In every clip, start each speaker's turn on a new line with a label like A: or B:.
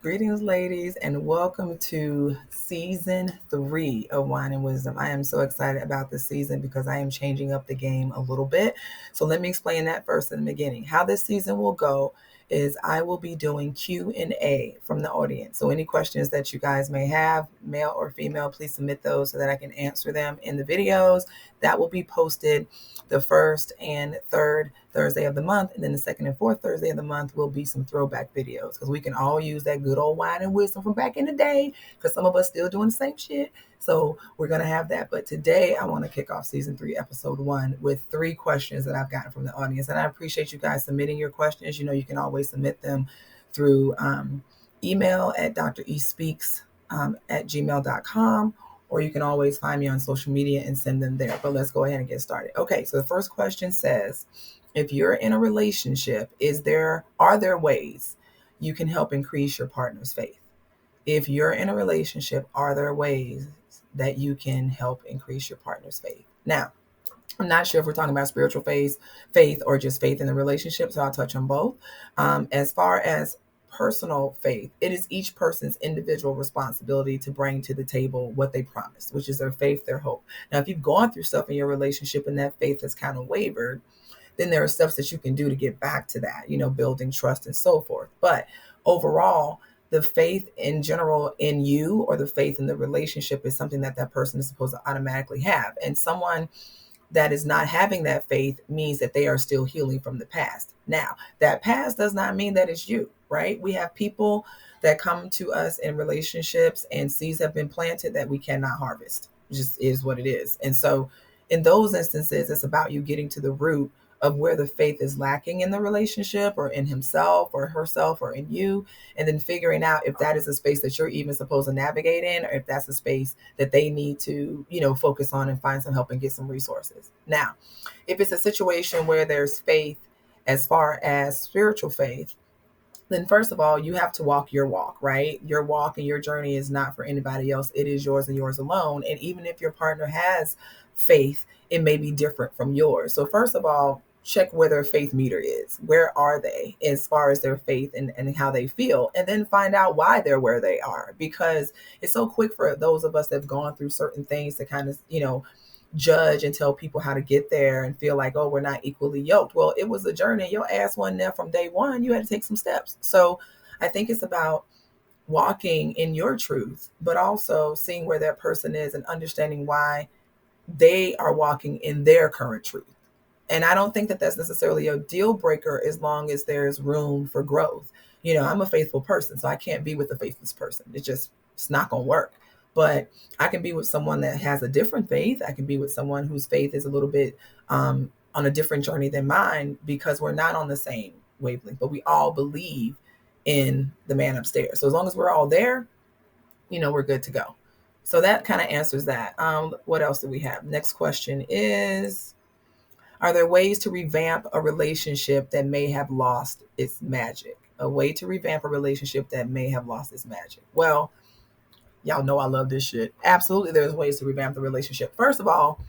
A: Greetings, ladies, and welcome to season 3 of Wine and Wisdom. I am so excited about this season because I am changing up the game a little bit. So let me explain that first in the beginning. How this season will go is I will be doing Q&A from the audience. So any questions that you guys may have, male or female, please submit those so that I can answer them in the videos. That will be posted the first and third Thursday of the month, and then the second and fourth Thursday of the month will be some throwback videos because we can all use that good old wine and wisdom from back in the day because some of us still doing the same shit. So we're going to have that. But today I want to kick off season 3, episode 1 with 3 questions that I've gotten from the audience. And I appreciate you guys submitting your questions. You know, you can always submit them through email at drespeaks at gmail.com, or you can always find me on social media and send them there. But let's go ahead and get started. Okay, so the first question says, if you're in a relationship, are there ways you can help increase your partner's faith? If you're in a relationship, are there ways that you can help increase your partner's faith? Now, I'm not sure if we're talking about spiritual faith or just faith in the relationship, so I'll touch on both. As far as personal faith, it is each person's individual responsibility to bring to the table what they promised, which is their faith, their hope. Now, if you've gone through stuff in your relationship and that faith has kind of wavered, then there are steps that you can do to get back to that, building trust and so forth. But overall, the faith in general in you, or the faith in the relationship, is something that that person is supposed to automatically have. And someone that is not having that faith means that they are still healing from the past. Now, that past does not mean that it's you, right? We have people that come to us in relationships and seeds have been planted that we cannot harvest. It just is what it is. And so in those instances, it's about you getting to the root of where the faith is lacking in the relationship, or in himself or herself or in you, and then figuring out if that is a space that you're even supposed to navigate in, or if that's a space that they need to, focus on and find some help and get some resources. Now, if it's a situation where there's faith as far as spiritual faith, then first of all, you have to walk your walk, right? Your walk and your journey is not for anybody else. It is yours and yours alone. And even if your partner has faith, it may be different from yours. So first of all, check where their faith meter is. Where are they as far as their faith and how they feel? And then find out why they're where they are. Because it's so quick for those of us that have gone through certain things to kind of, judge and tell people how to get there and feel like, oh, we're not equally yoked. Well, it was a journey. Your ass wasn't there from day one. You had to take some steps. So I think it's about walking in your truth, but also seeing where that person is and understanding why they are walking in their current truth. And I don't think that that's necessarily a deal breaker as long as there's room for growth. I'm a faithful person, so I can't be with a faithless person. It's not going to work. But I can be with someone that has a different faith. I can be with someone whose faith is a little bit on a different journey than mine, because we're not on the same wavelength, but we all believe in the man upstairs. So as long as we're all there, we're good to go. So that kind of answers that. What else do we have? Next question is, are there ways to revamp a relationship that may have lost its magic? A way to revamp a relationship that may have lost its magic. Well, y'all know I love this shit. Absolutely, there's ways to revamp the relationship. First of all,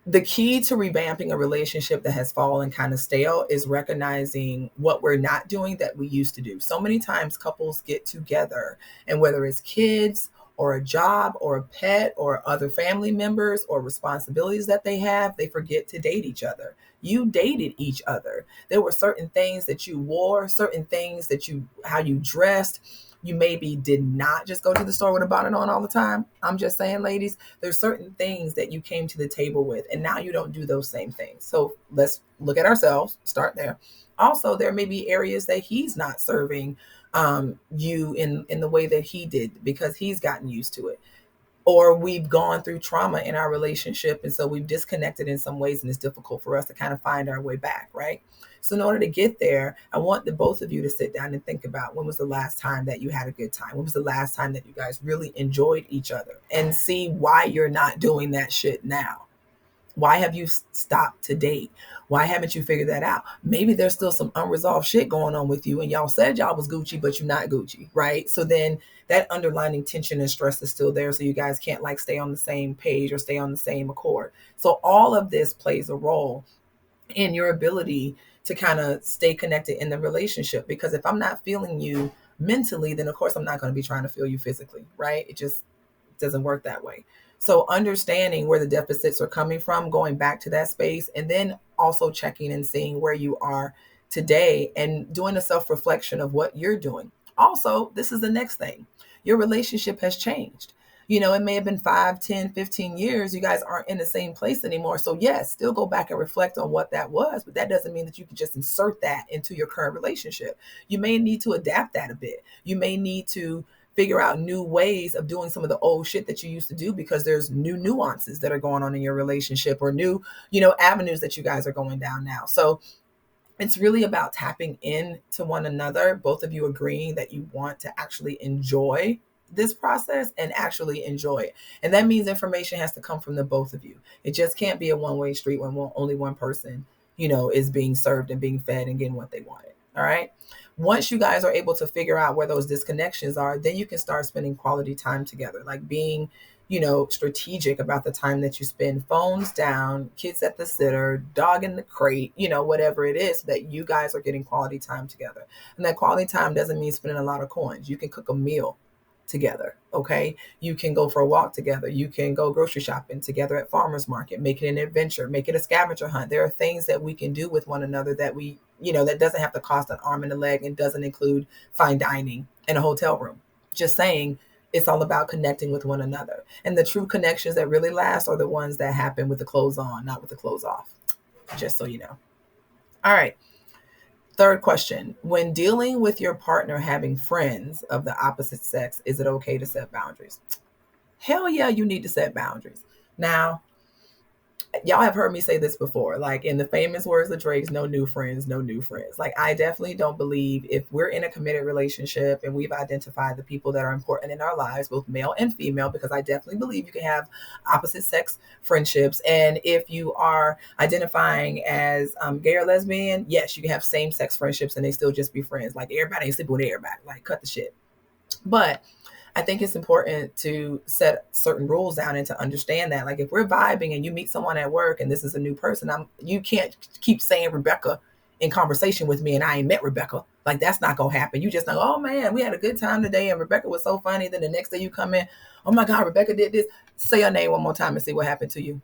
A: the key to revamping a relationship that has fallen kind of stale is recognizing what we're not doing that we used to do. So many times couples get together, and whether it's kids or a job or a pet or other family members or responsibilities that they have, they forget to date each other. You dated each other. There were certain things that you wore, certain things that how you dressed. You maybe did not just go to the store with a bonnet on all the time. I'm just saying, ladies, there's certain things that you came to the table with, and now you don't do those same things. So let's look at ourselves, start there. Also, there may be areas that he's not serving you in the way that he did because he's gotten used to it. Or we've gone through trauma in our relationship, and so we've disconnected in some ways, and it's difficult for us to kind of find our way back, right? So in order to get there, I want the both of you to sit down and think about, when was the last time that you had a good time? When was the last time that you guys really enjoyed each other? And see why you're not doing that shit now. Why have you stopped to date? Why haven't you figured that out? Maybe there's still some unresolved shit going on with you, and y'all said y'all was Gucci, but you're not Gucci, right? So then that underlying tension and stress is still there. So you guys can't stay on the same page or stay on the same accord. So all of this plays a role in your ability to kind of stay connected in the relationship. Because if I'm not feeling you mentally, then of course I'm not going to be trying to feel you physically, right? It just doesn't work that way. So understanding where the deficits are coming from, going back to that space, and then also checking and seeing where you are today and doing a self-reflection of what you're doing. Also, this is the next thing. Your relationship has changed. It may have been 5, 10, 15 years. You guys aren't in the same place anymore. So yes, still go back and reflect on what that was, but that doesn't mean that you can just insert that into your current relationship. You may need to adapt that a bit. You may need to figure out new ways of doing some of the old shit that you used to do because there's new nuances that are going on in your relationship or new, avenues that you guys are going down now. So it's really about tapping in to one another, both of you agreeing that you want to actually enjoy this process and actually enjoy it. And that means information has to come from the both of you. It just can't be a one-way street when only one person, is being served and being fed and getting what they wanted. All right. Once you guys are able to figure out where those disconnections are, then you can start spending quality time together, like being strategic about the time that you spend. Phones down, kids at the sitter, dog in the crate, whatever it is, so that you guys are getting quality time together. And that quality time doesn't mean spending a lot of coins. You can cook a meal together. Okay. You can go for a walk together. You can go grocery shopping together at farmer's market, make it an adventure, make it a scavenger hunt. There are things that we can do with one another that that doesn't have to cost an arm and a leg and doesn't include fine dining in a hotel room. Just saying, it's all about connecting with one another. And the true connections that really last are the ones that happen with the clothes on, not with the clothes off. Just so you know. All right. Third question. When dealing with your partner having friends of the opposite sex, is it okay to set boundaries? Hell yeah, you need to set boundaries. Now, y'all have heard me say this before, like in the famous words of Drake's, no new friends, no new friends. Like, I definitely don't believe if we're in a committed relationship and we've identified the people that are important in our lives, both male and female, because I definitely believe you can have opposite sex friendships. And if you are identifying as gay or lesbian, yes, you can have same sex friendships and they still just be friends. Like, everybody ain't sleeping with everybody. Like, cut the shit. But I think it's important to set certain rules down and to understand that, like, if we're vibing and you meet someone at work and this is a new person, you can't keep saying Rebecca in conversation with me and I ain't met Rebecca. Like, that's not going to happen. You just know, oh man, we had a good time today and Rebecca was so funny. Then the next day you come in, oh my God, Rebecca did this. Say her name one more time and see what happened to you.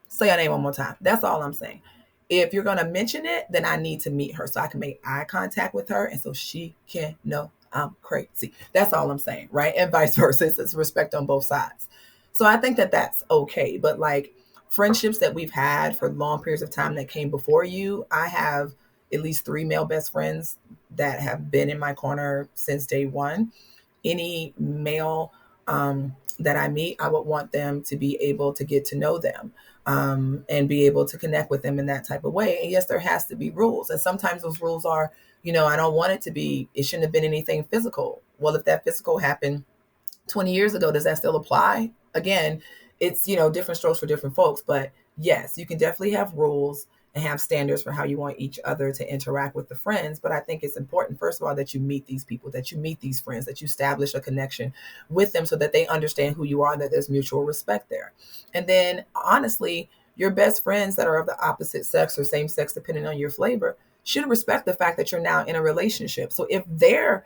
A: Say her name one more time. That's all I'm saying. If you're going to mention it, then I need to meet her so I can make eye contact with her and so she can know I'm crazy. That's all I'm saying, right? And vice versa. It's respect on both sides. So I think that that's okay. But like friendships that we've had for long periods of time that came before you, I have at least 3 male best friends that have been in my corner since day one. Any male that I meet, I would want them to be able to get to know them and be able to connect with them in that type of way. And yes, there has to be rules. And sometimes those rules are, I don't want it shouldn't have been anything physical. Well, if that physical happened 20 years ago, does that still apply? Again, it's, different strokes for different folks. But yes, you can definitely have rules and have standards for how you want each other to interact with the friends. But I think it's important, first of all, that you meet these people, that you meet these friends, that you establish a connection with them so that they understand who you are, that there's mutual respect there. And then honestly, your best friends that are of the opposite sex or same sex, depending on your flavor, should respect the fact that you're now in a relationship. So if they're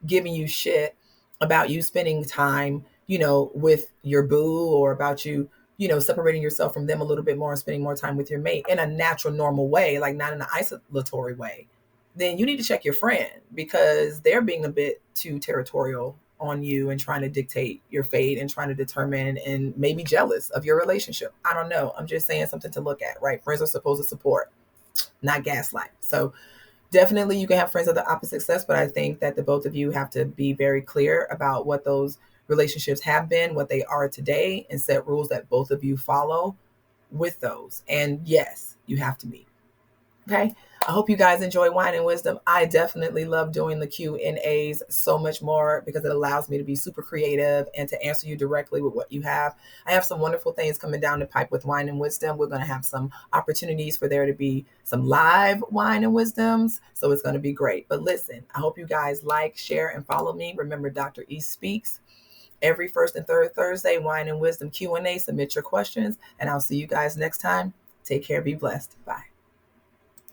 A: giving you shit about you spending time, with your boo, or about you, separating yourself from them a little bit more and spending more time with your mate in a natural, normal way, like not in an isolatory way, then you need to check your friend because they're being a bit too territorial on you and trying to dictate your fate and trying to determine and maybe jealous of your relationship. I don't know. I'm just saying something to look at, right? Friends are supposed to support, not gaslight. So definitely you can have friends of the opposite sex, but I think that the both of you have to be very clear about what those relationships have been, what they are today, and set rules that both of you follow with those. And yes, you have to meet. Okay. I hope you guys enjoy Wine and Wisdom. I definitely love doing the Q&As so much more because it allows me to be super creative and to answer you directly with what you have. I have some wonderful things coming down the pipe with Wine and Wisdom. We're going to have some opportunities for there to be some live Wine and Wisdoms. So it's going to be great. But listen, I hope you guys like, share, and follow me. Remember, Dr. E Speaks every first and third Thursday, Wine and Wisdom Q&A. Submit your questions, and I'll see you guys next time. Take care. Be blessed. Bye.